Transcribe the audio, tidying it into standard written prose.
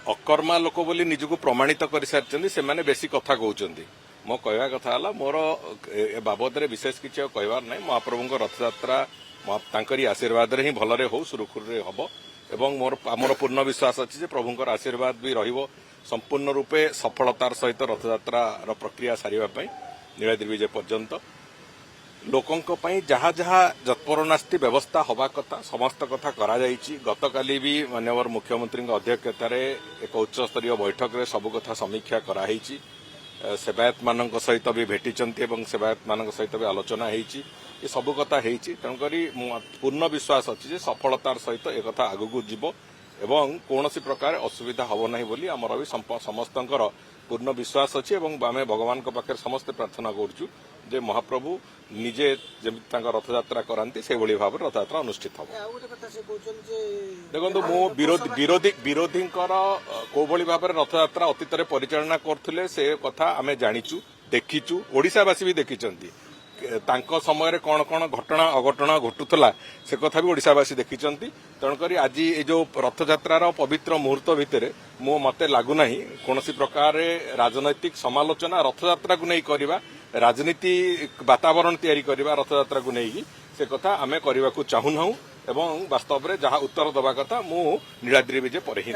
अकर्मा लोक बोली निजको प्रमाणित कर सारी से बेसी कथा कहते मो कहवा कथा है मोर ए बाबद में विशेष किसी कहबार ना महाप्रभु रथयात्रा तांकरी आशीर्वाद ही भलरे हो सुरुखुरु हम एवं मोर पूर्ण विश्वास अच्छी प्रभुंर आशीर्वाद भी रहिबो संपूर्ण रूपे सफलतार सहित रथयात्रा प्रक्रिया सारिबा नीलाद्रि विजय पर्यंत लोकों जहाँ जहाँ जत्परनास्ति व्यवस्था हवा कथा समस्त कथा करा जायछि। गतकाली भी माननीय मुख्यमंत्री अध्यक्षतार एक उच्च स्तरीय बैठक में सबु कथा समीक्षा कराई सेवायत मान सहित भी भेटिचंती एवं सेवायत मान सहित भी आलोचना होती ये सबु कथा होती तेणुकरी पूर्ण विश्वास अच्छी सफलतार सहित एक कथा आगू जीव एवं कौन प्रकार असुविधा हम ना बोली आमर भी समस्त पूर्ण विश्वास अच्छी आम भगवान पाखे समस्ते प्रार्थना करुचु जे महाप्रभु निजे जमी रथयात्रा कराती से भाव रथयात्रा अनुष्ठित हम। देखो मो विरोधी कौ भाव रथयात्रा अतीत परिचालना करते से कथा आम जाचु देखीचु ओडिशावासी भी देखी समय कौन कौन घटना अघटना घटुला से कथा भी ओडिशावासी देखी तेणुक आज ये जो रथयात्रार पवित्र मुहूर्त भितर मते लगुना कौन प्रकार राजनैतिक समालोचना रथयात्रा को नहीं करवा राजनीति वातावरण तैयारी करवा रथयात्रा को नहीं से कथा आम करने को चाहूना एवं वास्तव में जहाँ उत्तर दवा कथा मु नीलाद्रि विजय पर ही